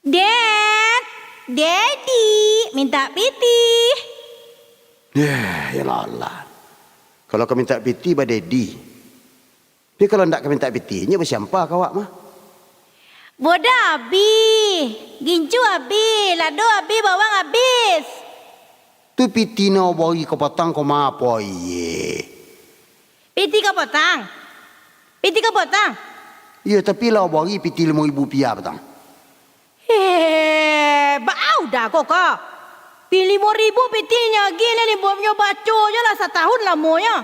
Dad, Daddy, minta piti. Ya Allah. Kalau kau minta piti pada Daddy. Tapi kalau tak kau minta piti, nya bersiapa kau awak mah? Boda abi, gincu abi, lado abi, bawang habis. Tu piti na bagi kau patang kau ma apa ye? Piti kau potang. Piti kau potang. Ya tapi lah bagi piti RM5,000 patang. Bau dah kok. Pilih RM5,000 pitinya, gila ni buatnya baco je lah setahun lamanya.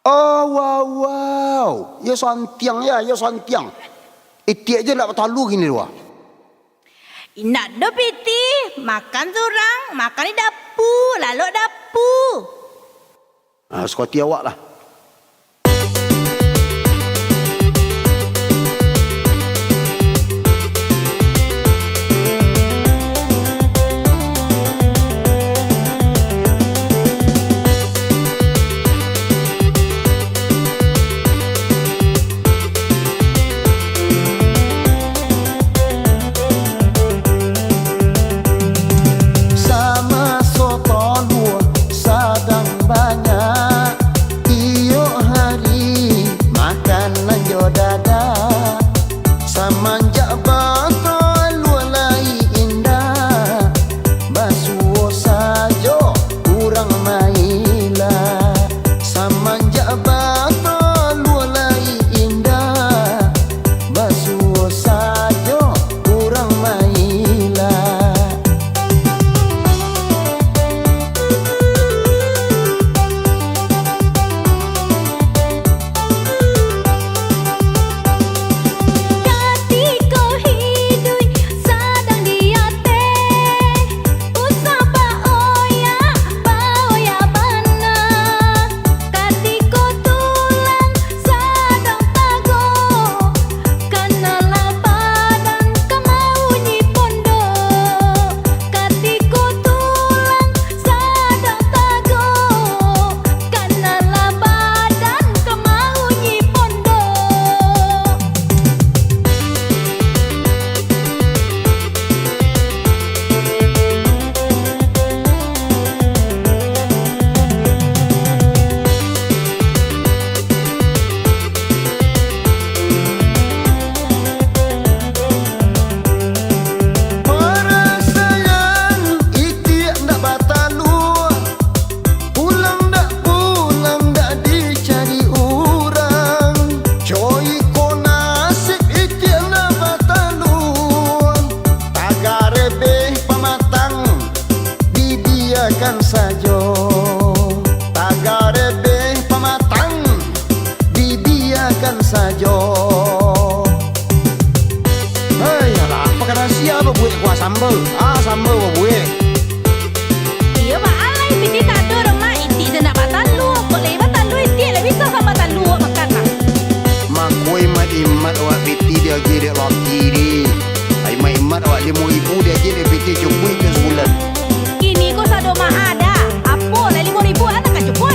Oh wow. Ya santiang ya, santiang. Iti aja nak bertalu gini dua. Nak do piti, makan surang, makan di dapur, lalu dapur. Sekoti awak lah. Sambal buat. Iya mak alai piti tak ada orang mak iti je nak batalu. Boleh batalu iti lah bisa kan batalu makan mak. Mak kue imat awak piti dia jadi laki ni. Ai imat awak RM5,000 dia jadi piti cukup ke sebulan. Ini kau sado mak ada. Apa lah RM5,000 anak kan cukup.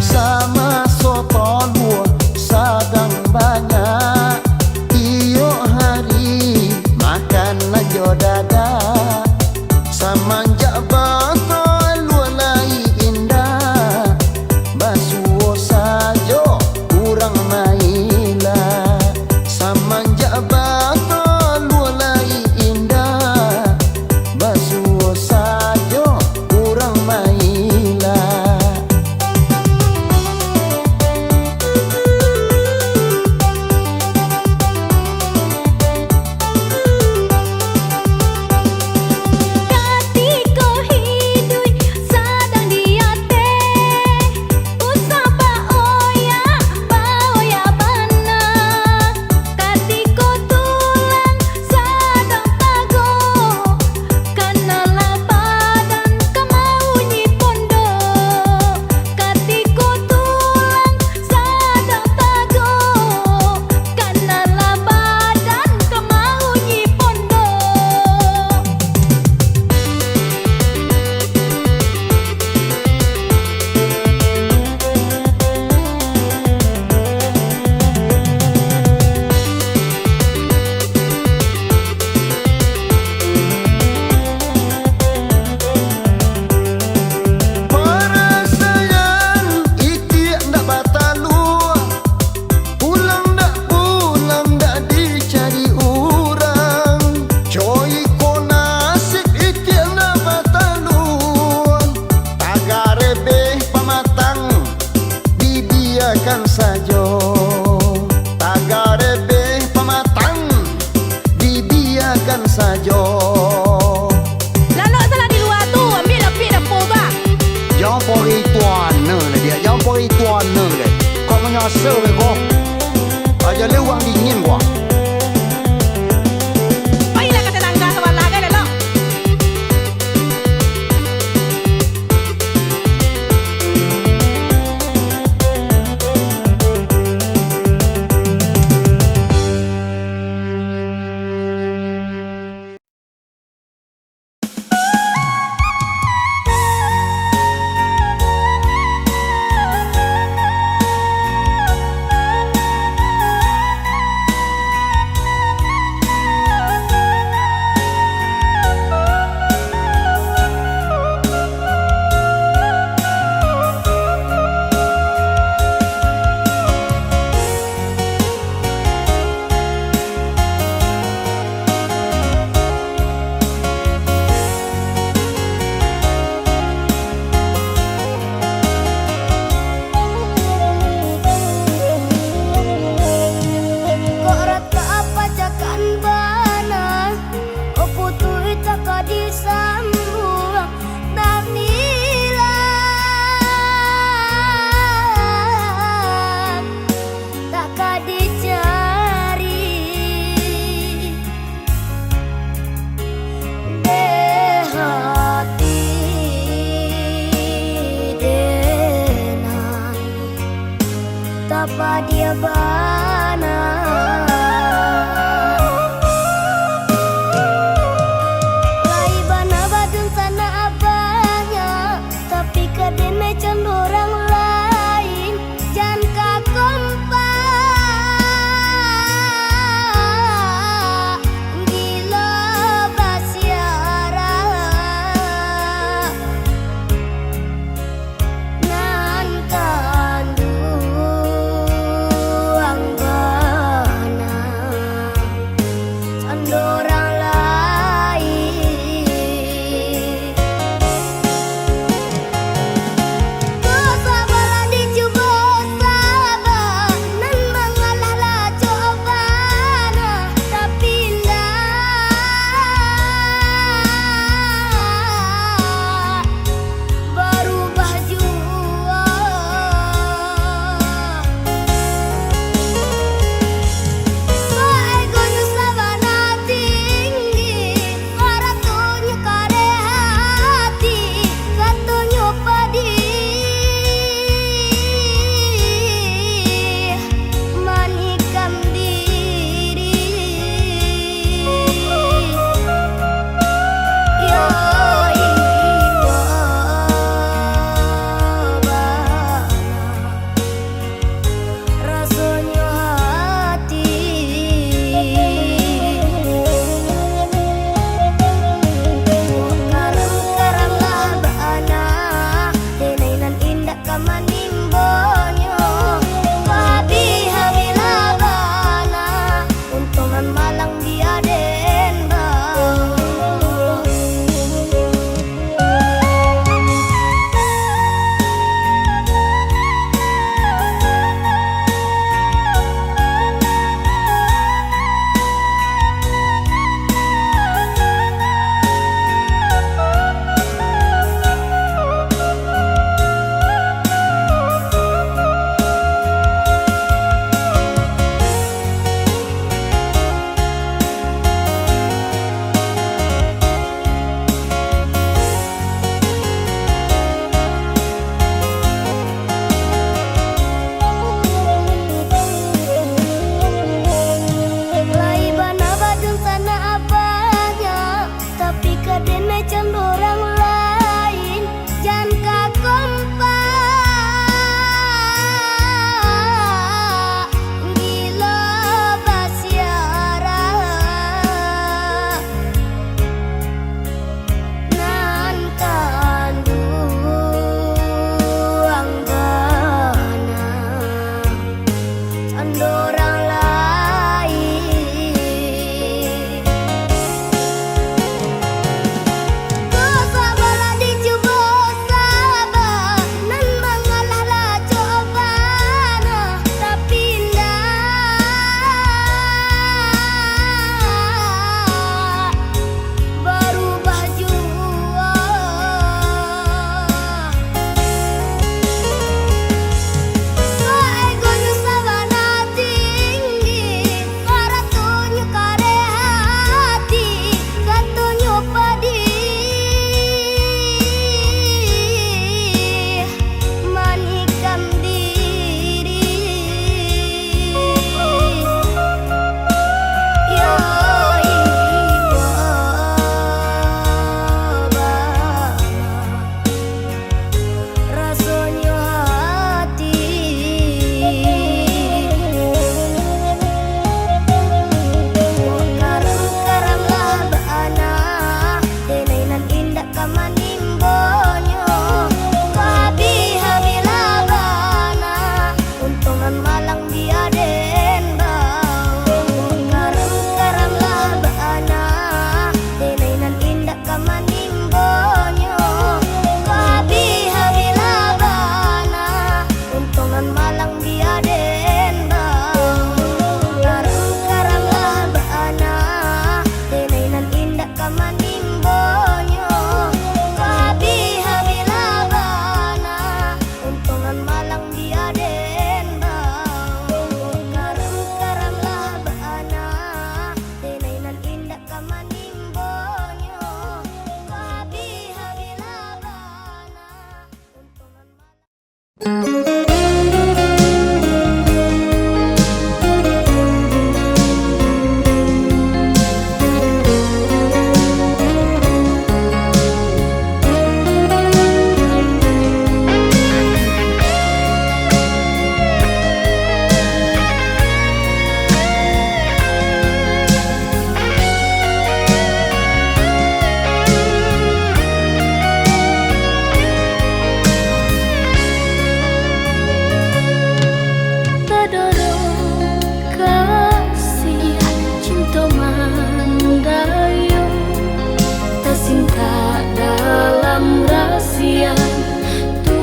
Sama soton buah sadang banyak. Tiap hari makan lanjut dada. saja tagare be pematang dibiarkan saja. Lalu salah di luar tu ambil lebih dapur bah. Jangan pori tuan lah dia. Jangan pori tuan lah. Kau menyasar kau. Aja lewang dingin gua. Baiklah kata tangga sebelah kan lalu. Apa dia bana lai bana badun sana abahnya tapi kade macam orang lain jangan kakompak gila basiara nan kandu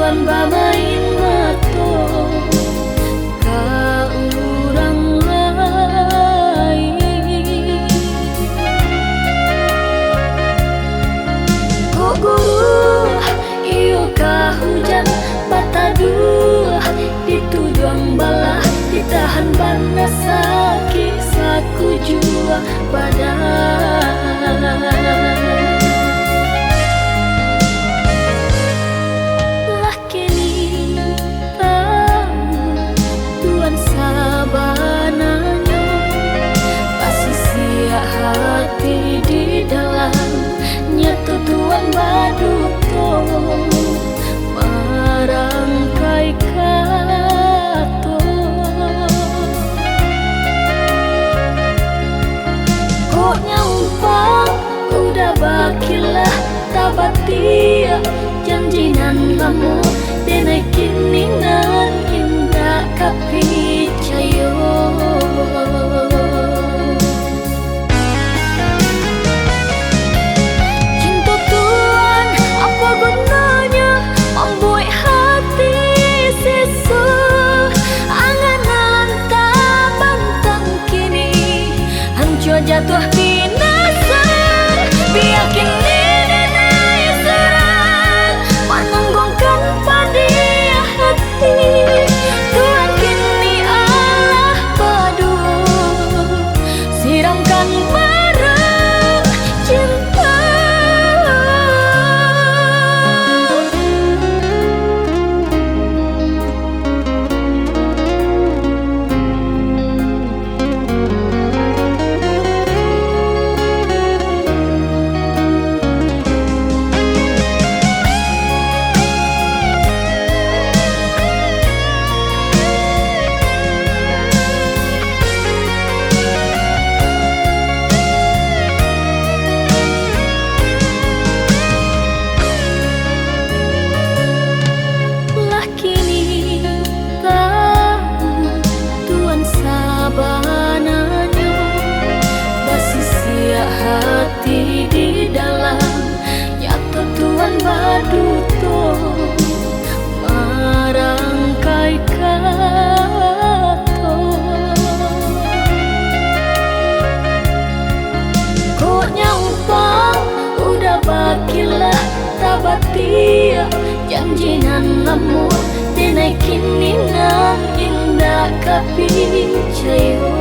Tuan bamain mato ka urang lain. Kok guru iyo ka hujan mata dua dituduang balah ditahan panas sakit saku jua badan. Lah kini tahu Tuan sabananya pasti siap hati di dalamnya Tuan baduto marangkai kato. Kok nyumpang udah bakilah tabatia janjinan lamu denai kiningan indah kapicayo. Cinta Tuan apa gunanya membuat hati sesu anganan tak bantang kini hancur jatuh binasa. Biar kini denai serang menanggungkan pada hati Tuan kini Allah padu siramkan marah cinta. Lah kini tahu Tuan sabananya masih siap hati di dalam nyata Tuan baduto marangkai kato. Kok nyumpang udah bakilah tabatia janjinan lamu denai kiningan indah kapicayo.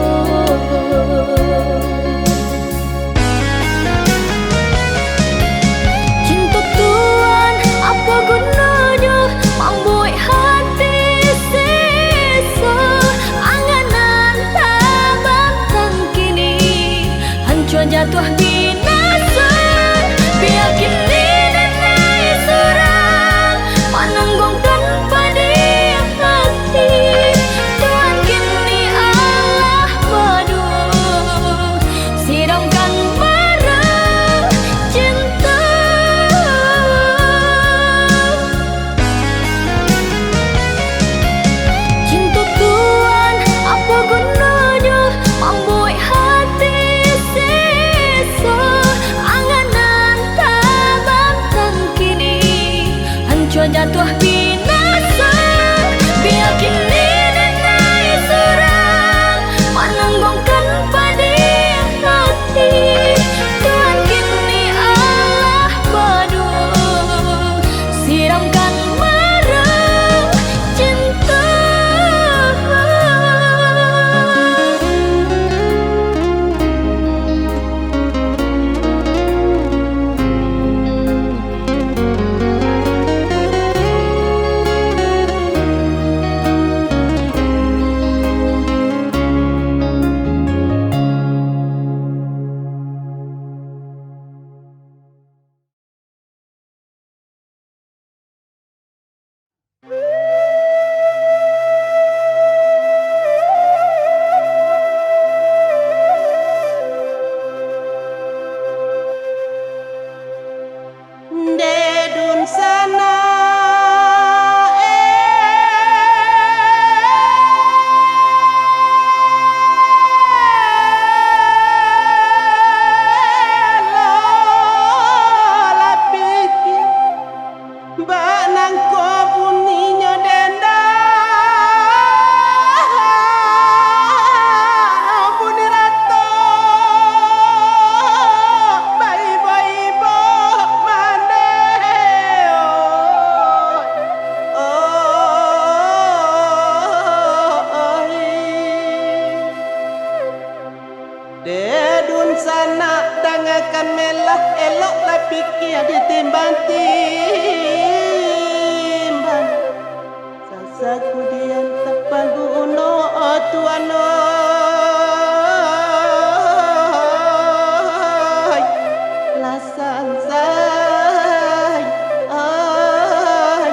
Cinta Tuan apa gunanya membuat hati sisa anganan tak bantang kini hancur jatuh binasa. Biar kini denai serang menanggungkan pada hati Tuan kini Allah kan melah elok lah pikir ditimbang-timbang. Sasaku dian tepagu uno tuano. Lasan say ay.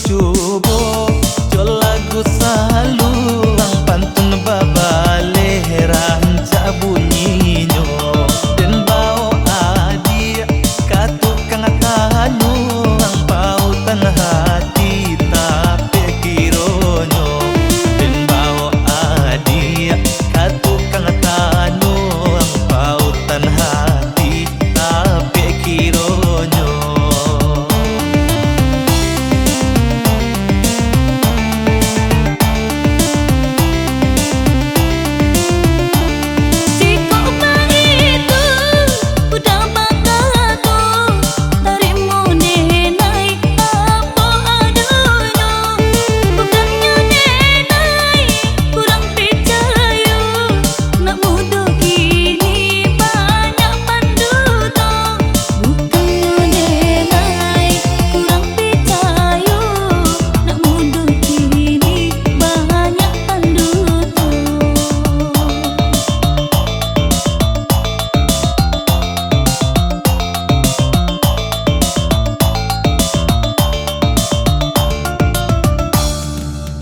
coba jo lagu salu pantun babale bunyinya dan bau adia katukang tanu ang pautan hati tapi kironyo dan bau adia katukang tanu ang pautan hati tapi kironyo.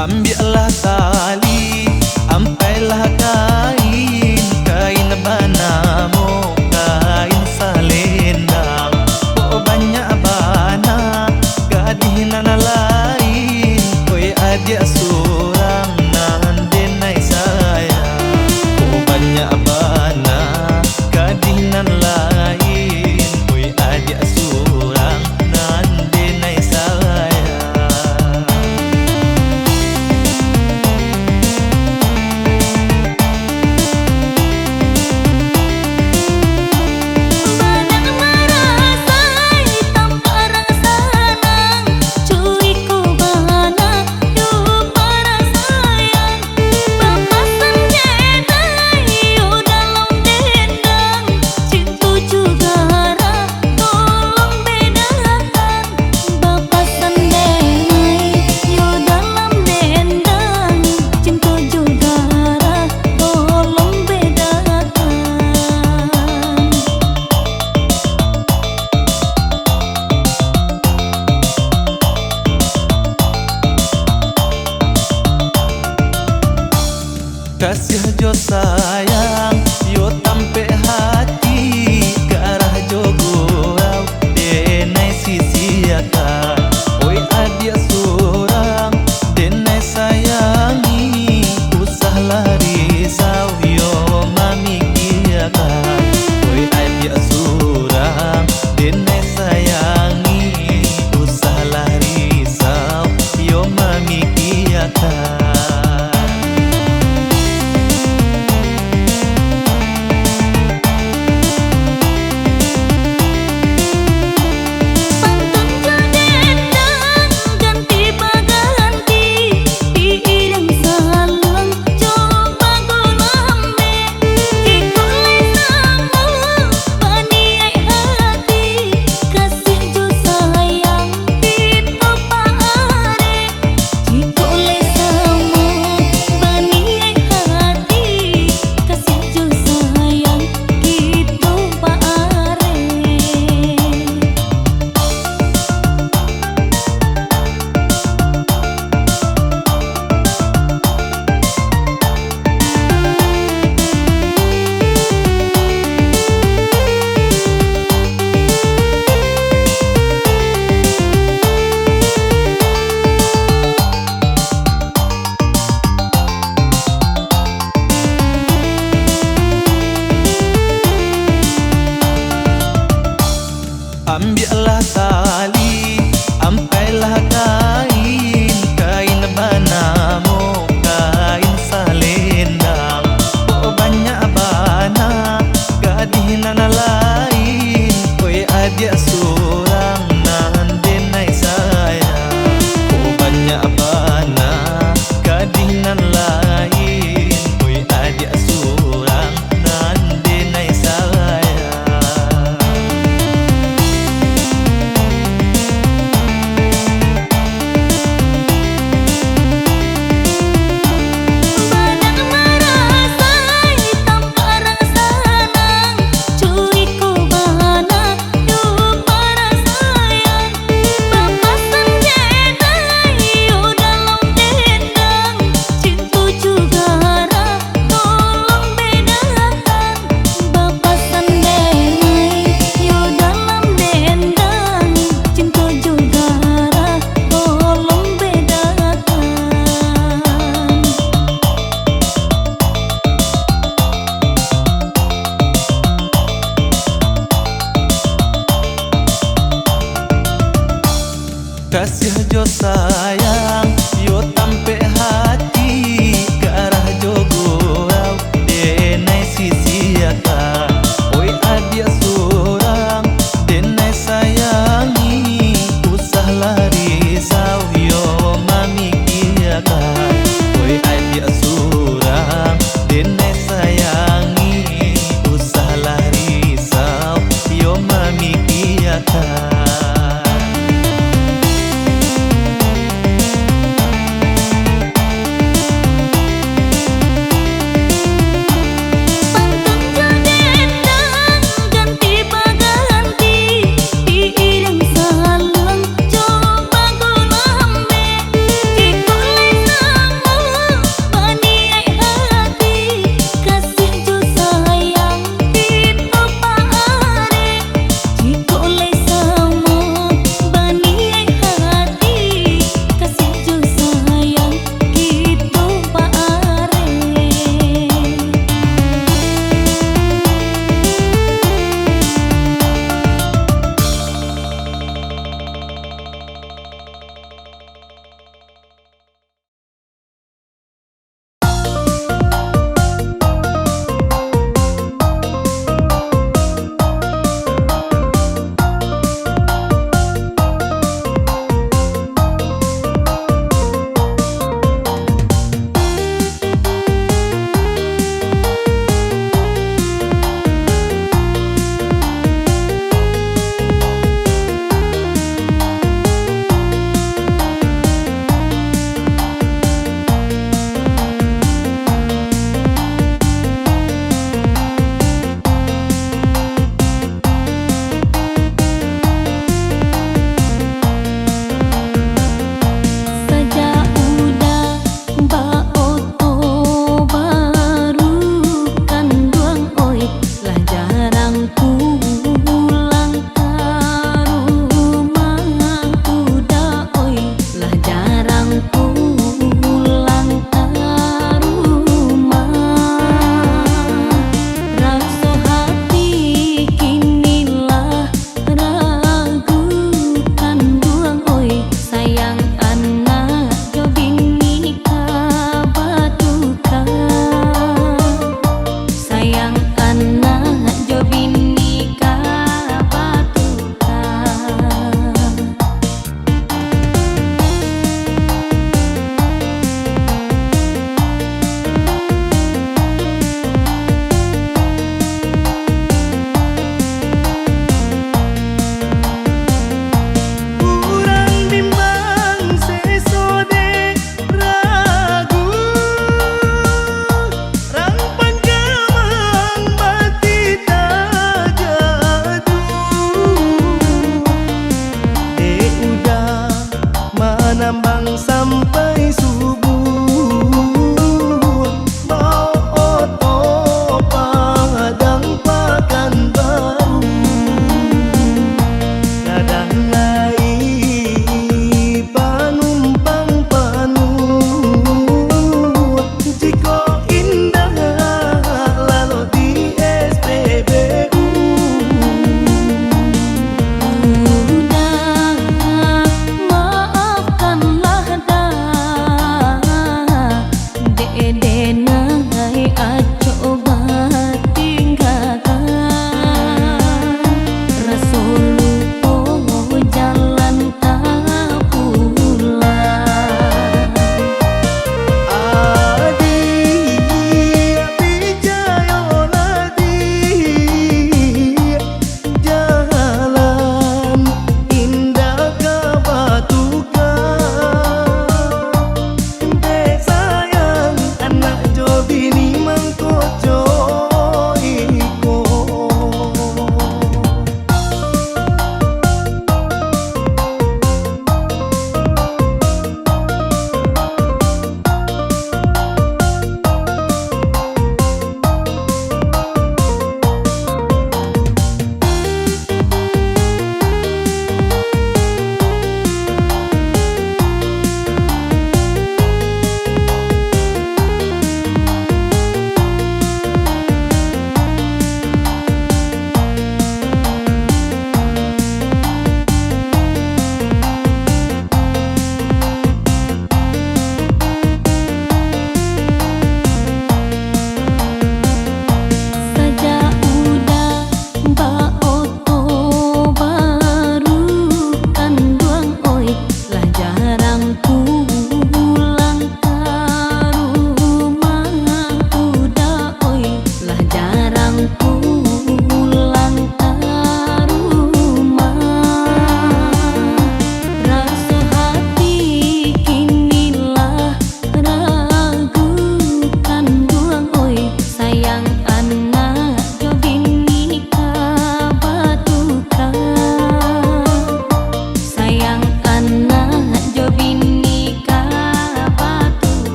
Ambillah tali, ampailah kain, kain banamo, kain salendang. Oh banyak bana, gadihinan lain, oi adik surang nan denai sayang. Oh banyak bana, gadihinan lain, oi adik surang nan denai sayang. Kasih jo sayang, yo tampe hati ke arah jo gurau denai sisi akan. Oi adik surang denai sayangi, usahlah risau yo mami kiakan. Oi adik surang denai sayangi, usahlah risau yo mami kiakan.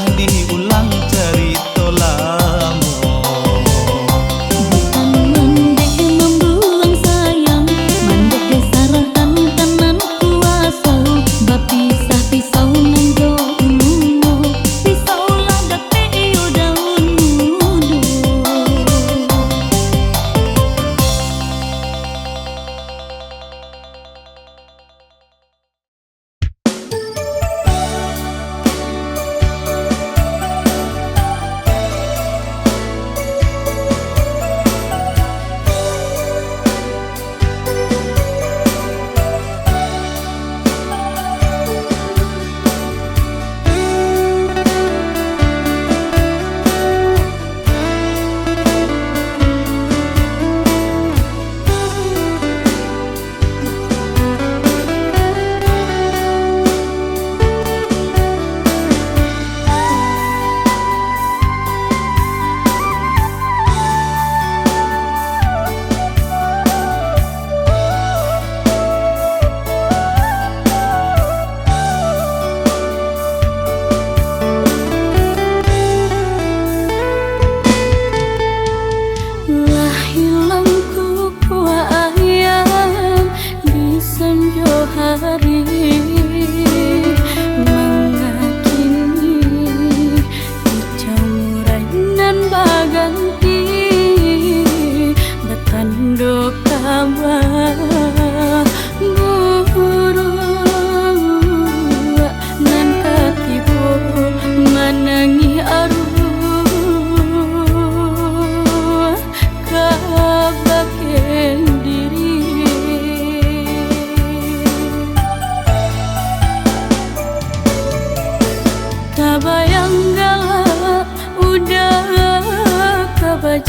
Biarlah diulang cerita lama. Bukan mandek membuang sayang, mandek desarahkan kanan kuasa. Bapisah pisau nanggo uluno, pisau ladak peyo daun mudo.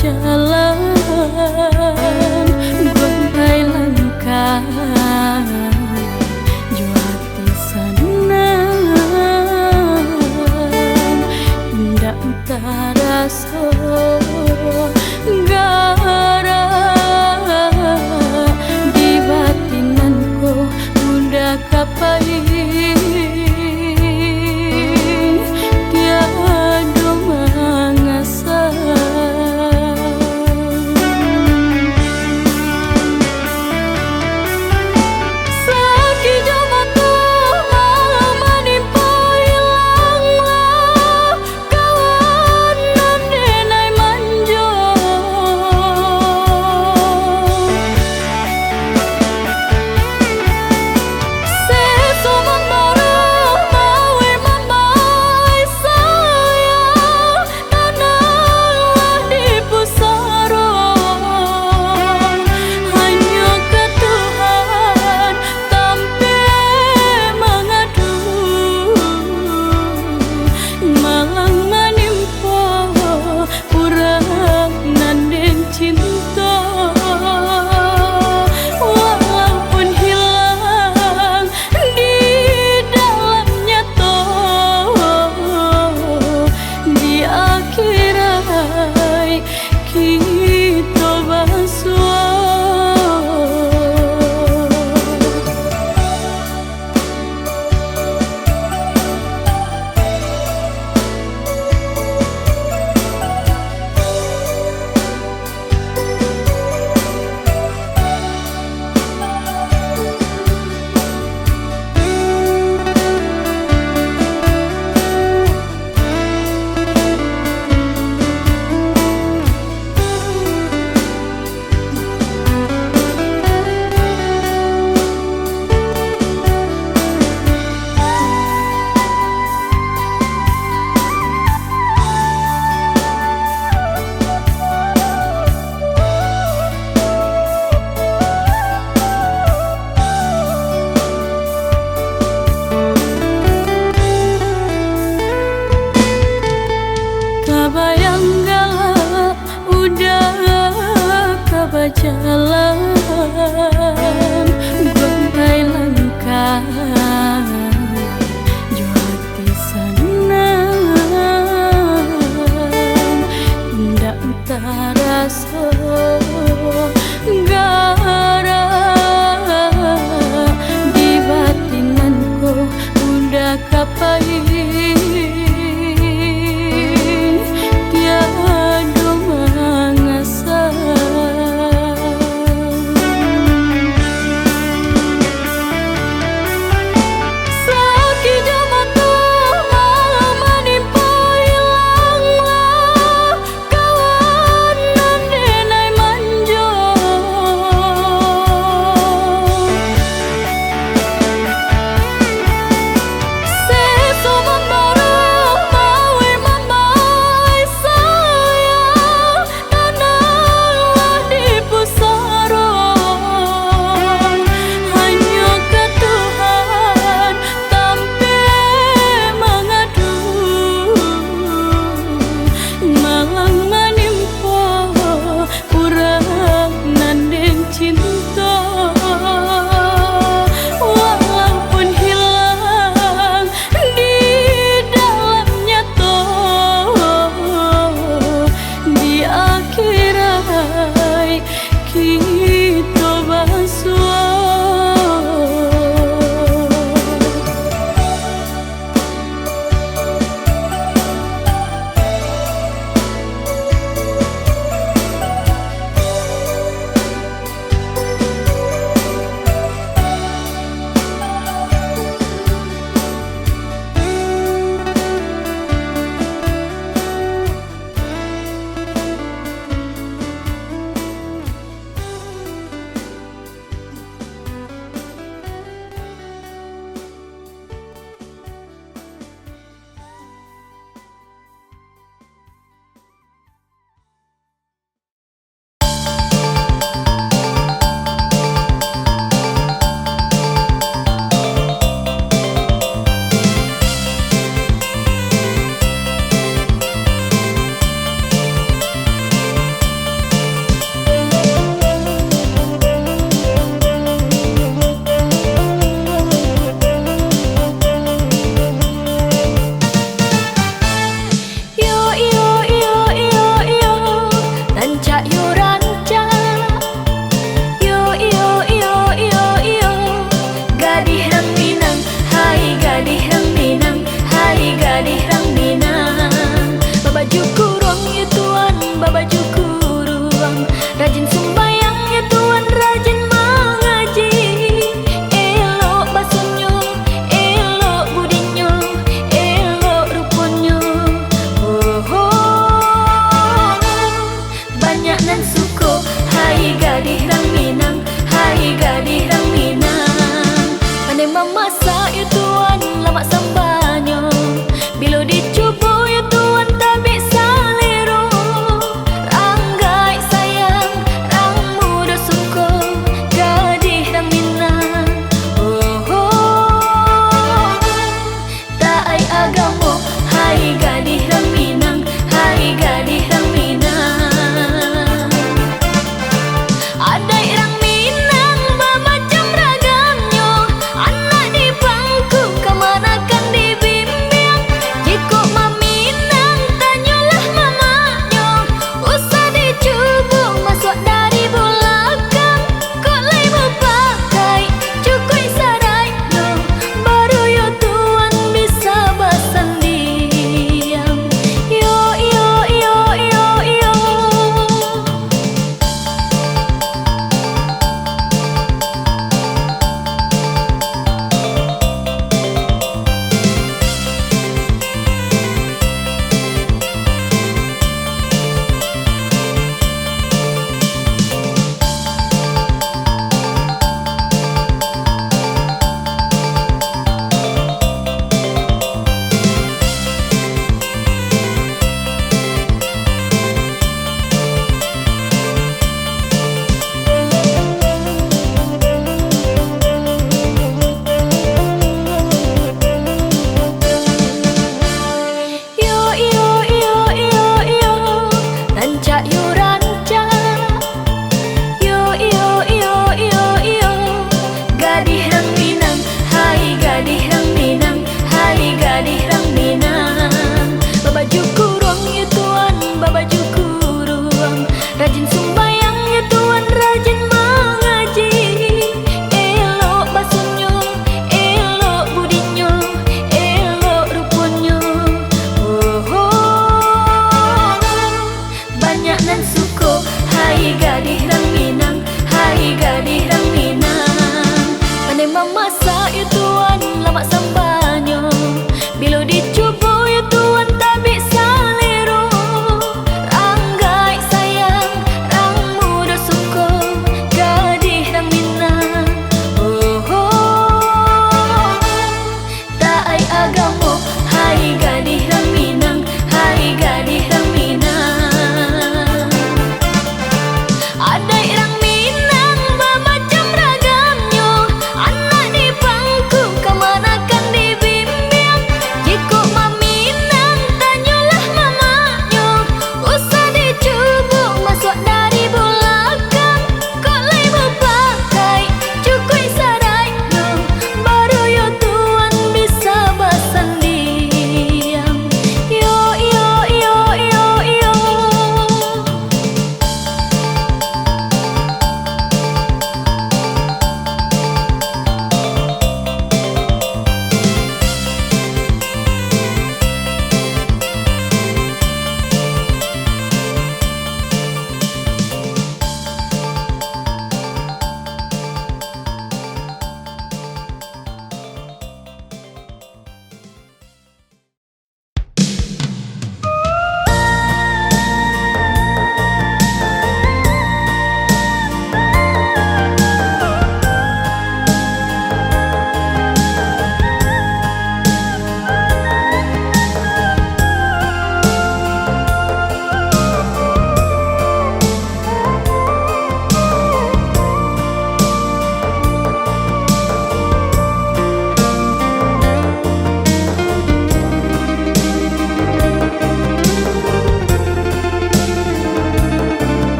Jalan gontai langkah juati senang indah terasa gara di batinanku udah kapai tiada mengasah. Jalan gontai langkah juati senang indah terasa gara di batinanku udah kapai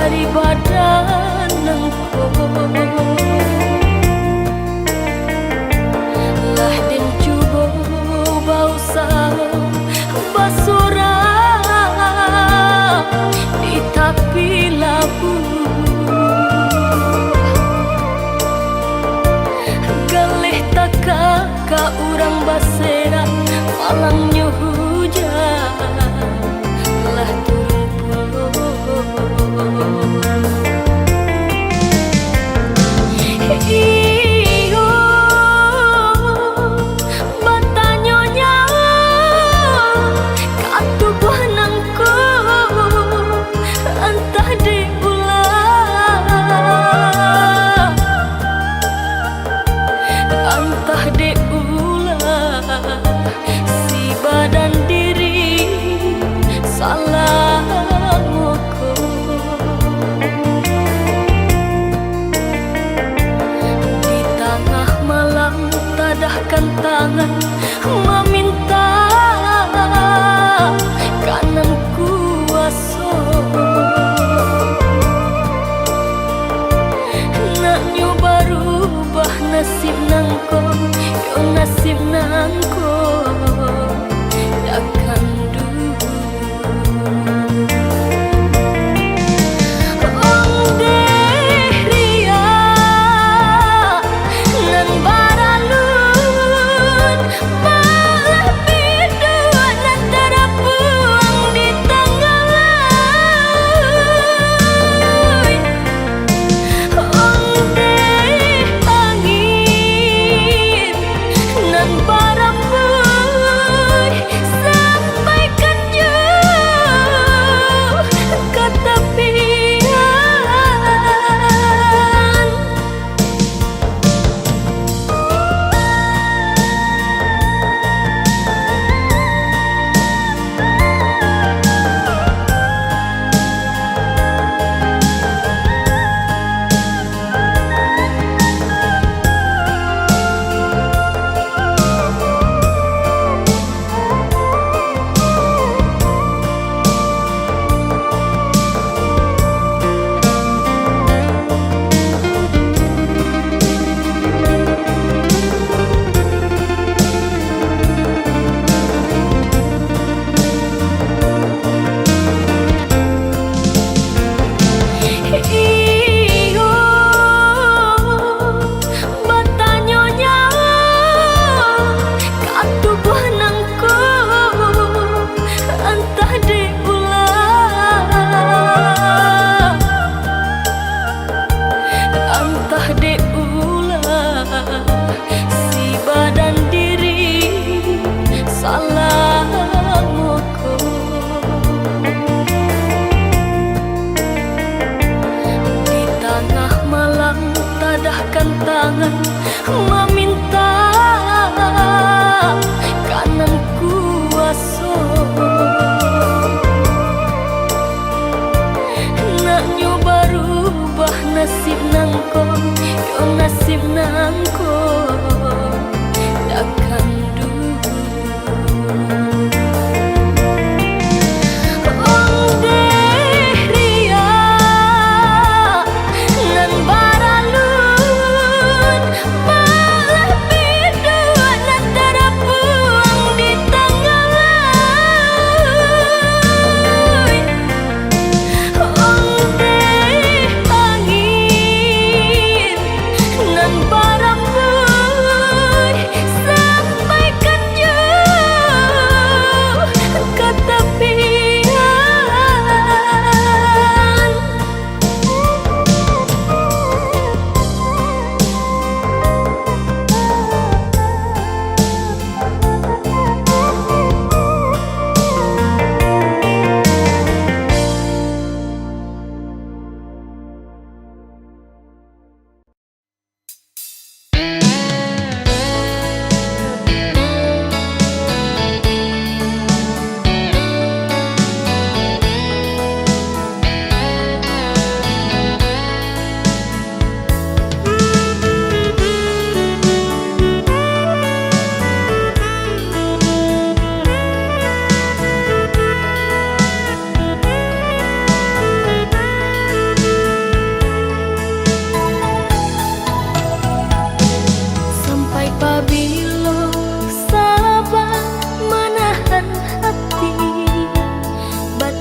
dari badan engkau. Lah den cubo bau sang basura di tepi labu. Galih taka ka urang basera malangnya hujan lah turun puluh. Iyo batanyonya katubuh nangku entah diulang, entah diulang si badan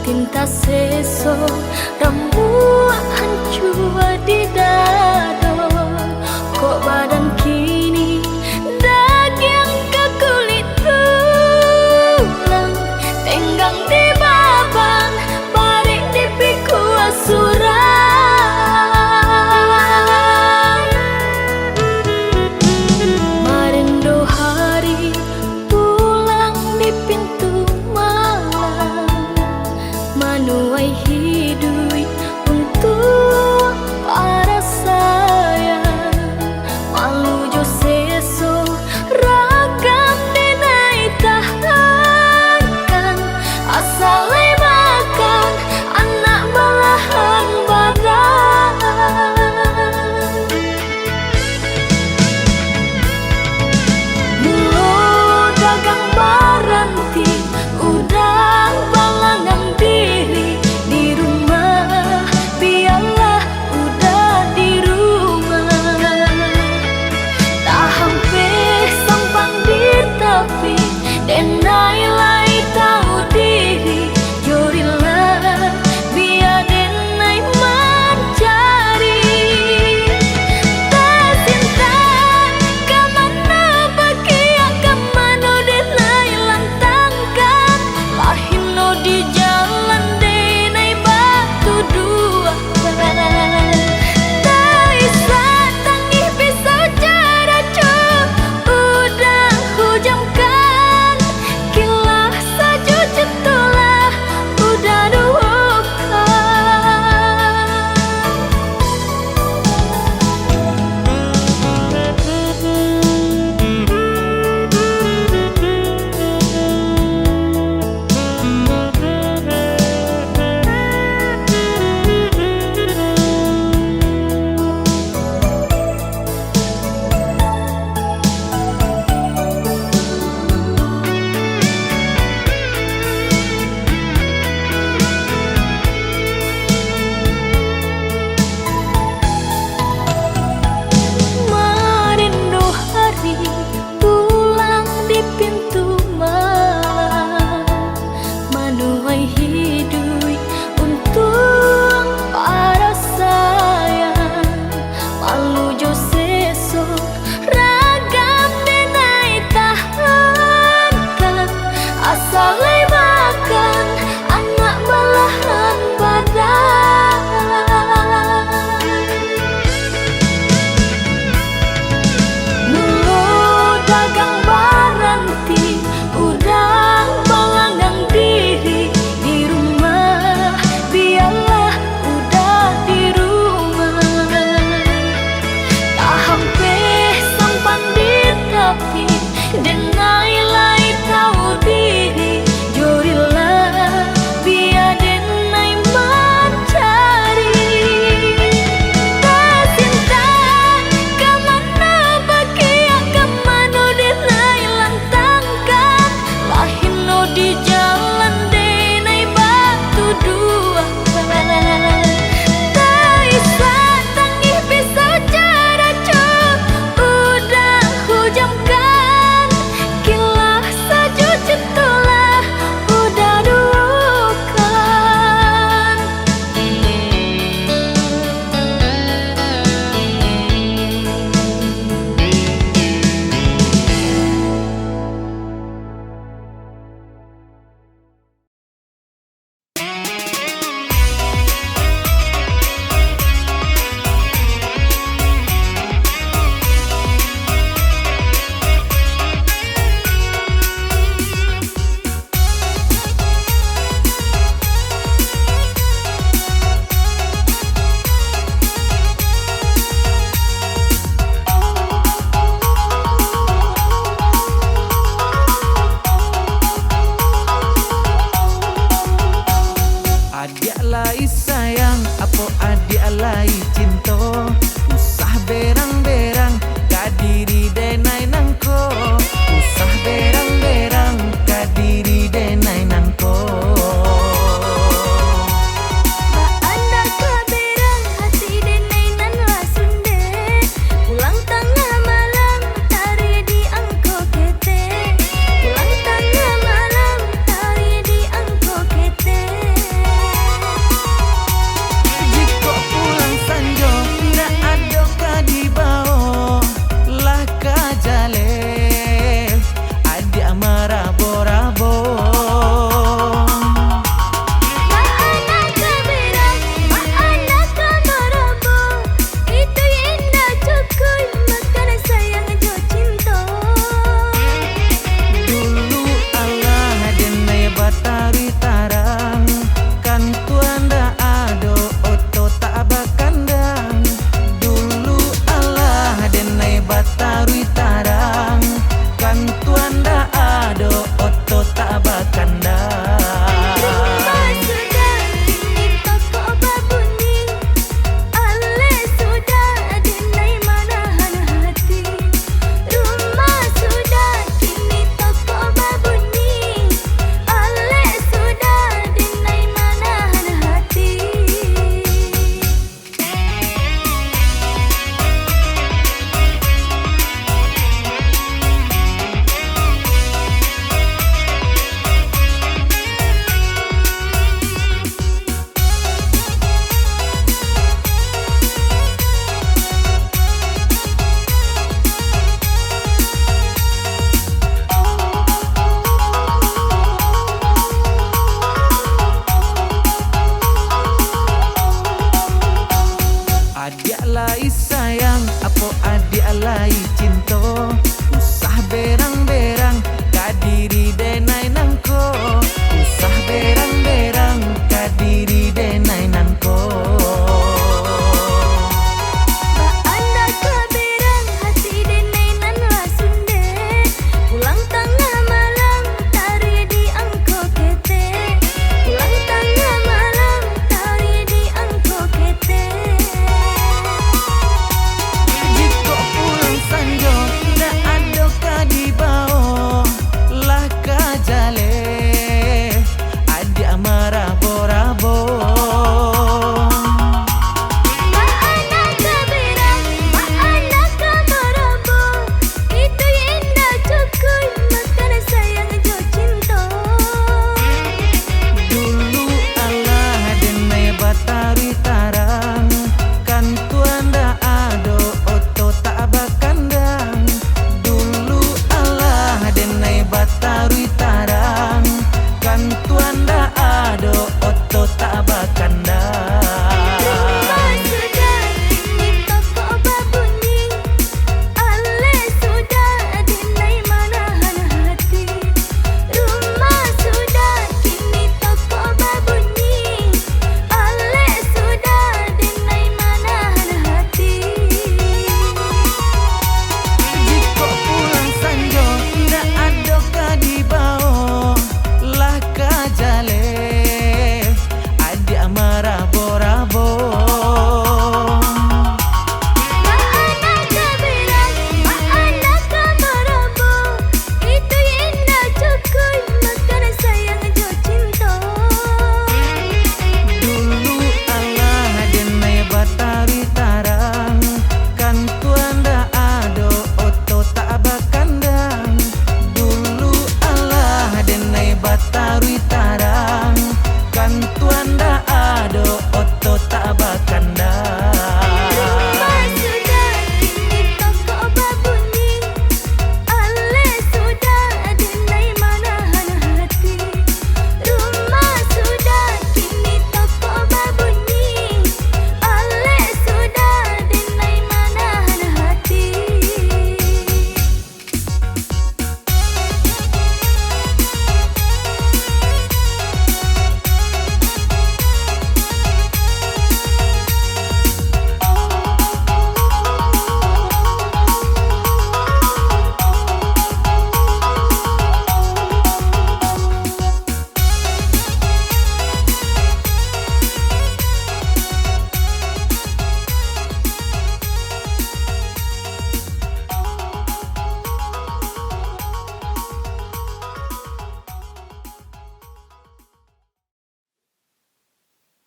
tinta seso rambut hancur di dado. Kok badan kini daging ke kulit tulang, tenggang di babang barik di piku asuran. Marindo hari pulang di pintu malam, manuai hidup untuk para sayang. Malu jo seso ragam denai tahankan, asalai makan anak belahan badan. Mulo dagang baranti, udang balangang diri di rumah, biarlah udah di rumah. Tak hampir sampang di tepi, denai lai tahu diri, jurilah biar denai mencari. Tersinta kemana bakia, kemana denai lantangkan, lahino di jalan denai batu dua. Tak isa tangih pisau cara udah hujamkan, kilah saju cetulah udah dukan. Marindo hari pulang di pintu malam, manuai hidup untuk para sayang. Malu jo seso ragam denai tahankan, asalai makan anak belahan badan. Mulo dagang baranti, udang balangang diri di rumah, biarlah udah di rumah. Tak hampir sampan di tepi, denai lai tahu diri, jurilah biar denai mencari. Tersinta kemana bakia, kemana denai lantangkan, lahino di jalan denai batu dua. Tak isa tangih pisau cara udah hujamkan, kilah saju cetulah udah dukan. Adik alai sayang, apa adik alai cinta, usah berang-berang, kadiri denai nangko, usah berang-berang, kadiri denai nangko. Anda keberang hati denai nan lasunde, pulang tengah malam tari di angko kete, pulang tengah malam tari di angko kete.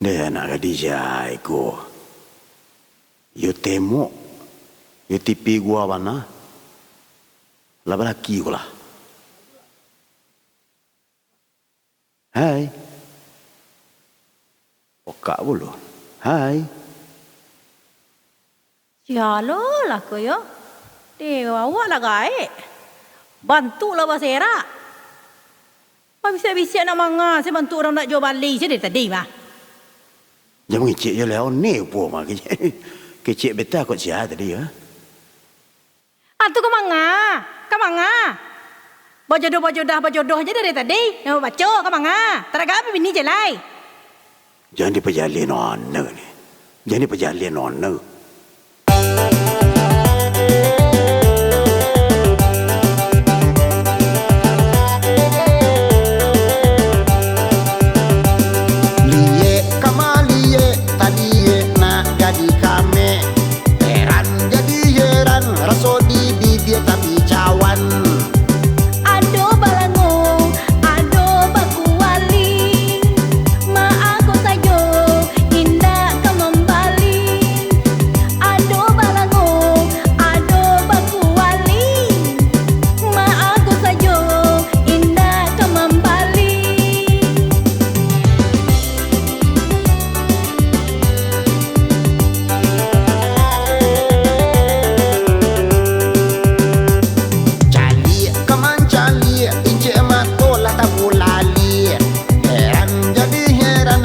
Dia nak kadi jai ko. Yo temo. Yo tipi gua mana? Lah laki ko lah. Hai. Okak bulu. Hai. Sialo lah ko yo. Dewa awak lah gaik. Bantulah Basera. Apa bisa-bisa nak manga saya bantu orang nak jual balik je dari tadi mah. Jangan ngicik je lah. Ni apa mah. Kecik betul kot siapa tadi ya. Tu ke manga? Ke manga? Berjodoh je dari tadi. Yang baca ke manga? Teraga apa bini je lai? Jangan diperjalin ona ni. Jangan diperjalin ona.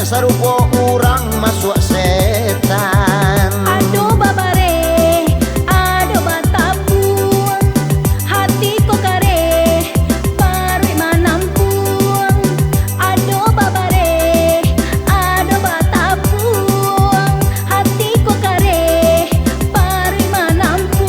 Sarupo orang masuk setan. Aduh babare, aduh batapun, hati ko kare, pari manampun. Aduh babare, aduh batapun, hati ko kare, pari manampun.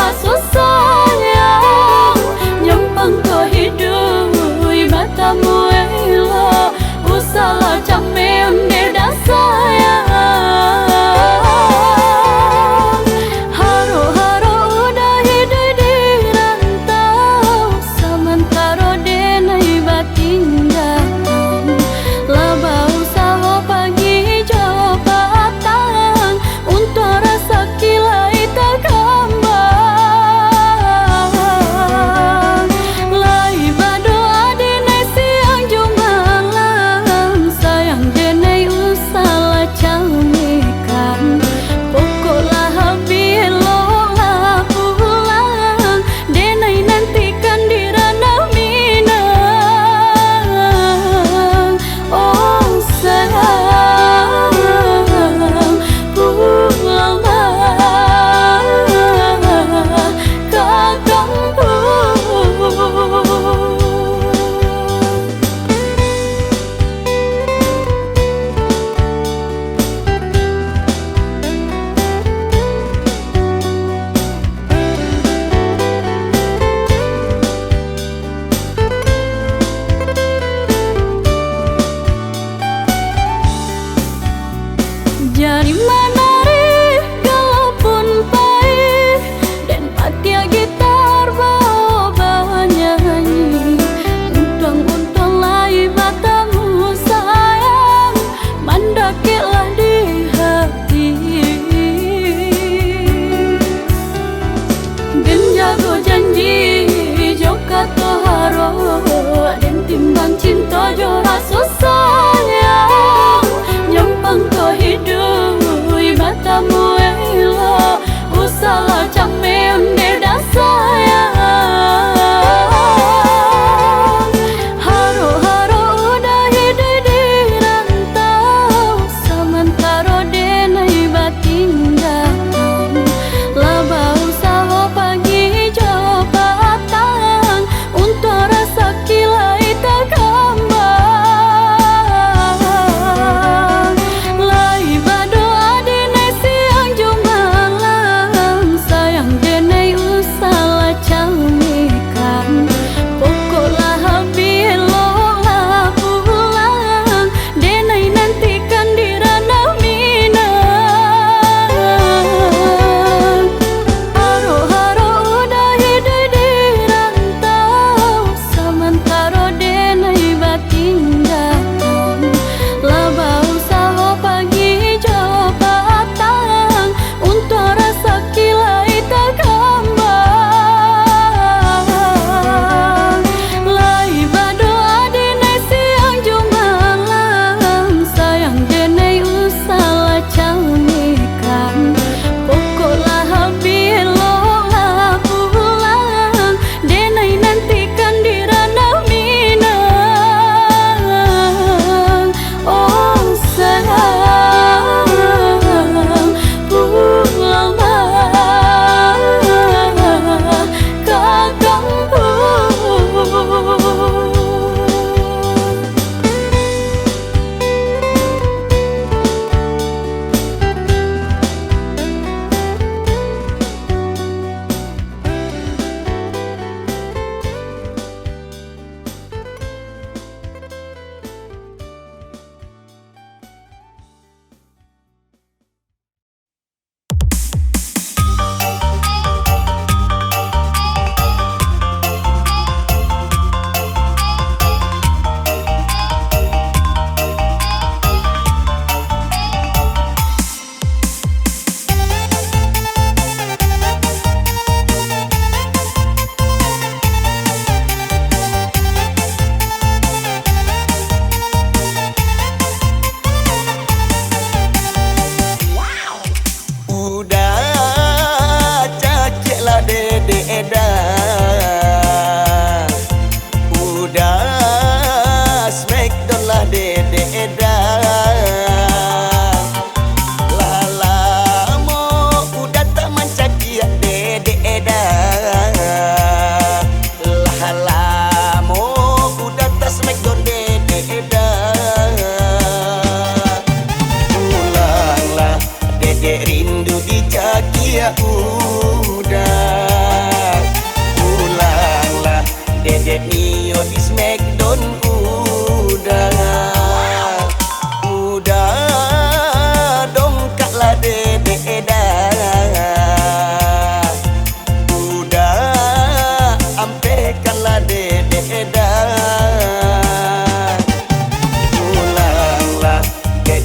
haso sayang nyampang ko hidup matamu elo usala cameun geda sayang haro-haro udah hidup di rantau samantara denai batin datang laba usaha pagi jabatan untuk rasa kilai tak kembang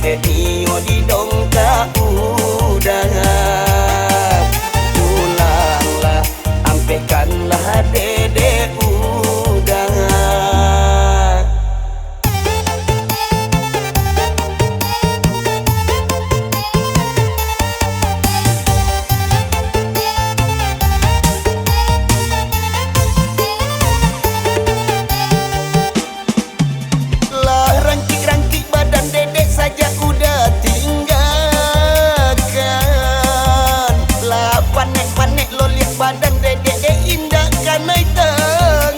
dedek nio di dongkak udang. Pulanglah, ampekanlah dedek udang. Badan dedek indah kanai tangan.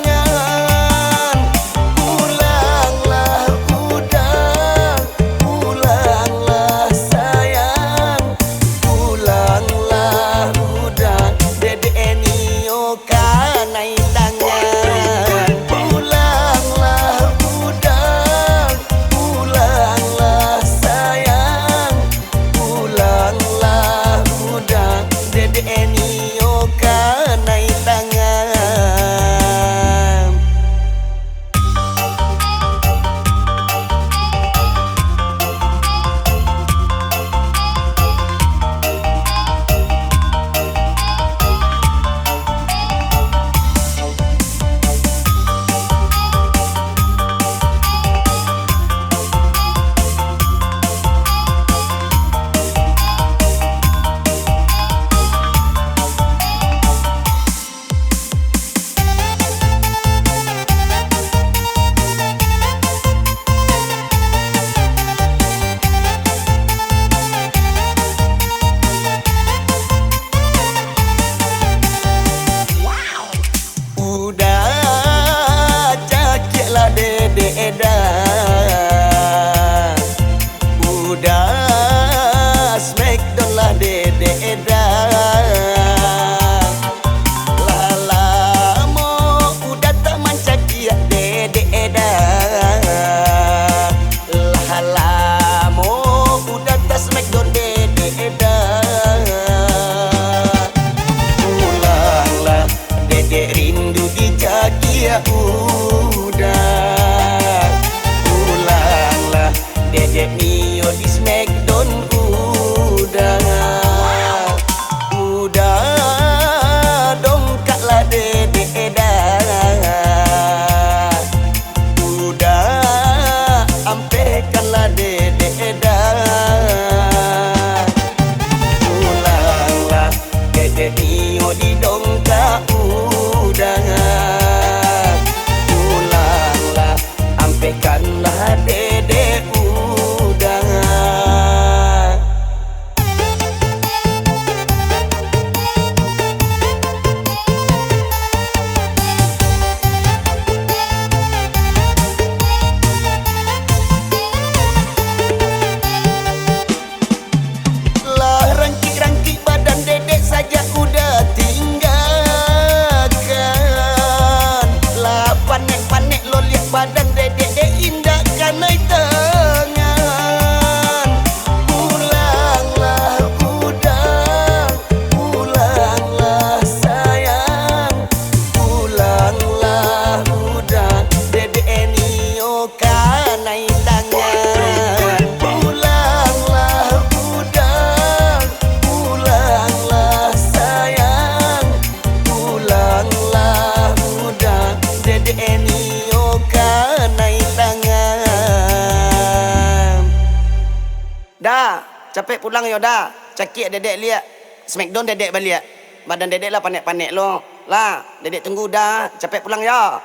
Pulanglah udang, pulanglah sayang, pulanglah udang, dedek nio kanai tangan. Pulanglah udang, pulanglah sayang, pulanglah udang, dedek nio kanai tangan. Udah cakiklah dedek edan. Udah smackdown lah dedek edan. Lama udah tak mancakia dedek edan. Lama udah tak smackdown dedek edan. Pulanglah dedek rindu dijagia udah. Pulanglah dedek nio di smackdown udah. Udah dongkaklah dedek edan. Udah ampekanlah dedek edan. Pulanglah dedek nio di dongkak udang. Pulanglah, ampekanlah dedek udang. Lah rangkik-rangkik badan dedek saja udah tinggalkan. Lah panek-panek lo lihat badan dedek indah kanai tangan. Pulanglah udang, pulanglah sayang, pulanglah udang, dedek nio kanai tangan. Pulanglah udang, pulanglah sayang, pulanglah udang, dedek nio kanai tangan. Dah, capek pulang yo dah. Cakik dedek lihat. Smackdown dedek balik. Badan dedek lah panek-panek lo. Lah, dedek tunggu dah. Capek pulang ya.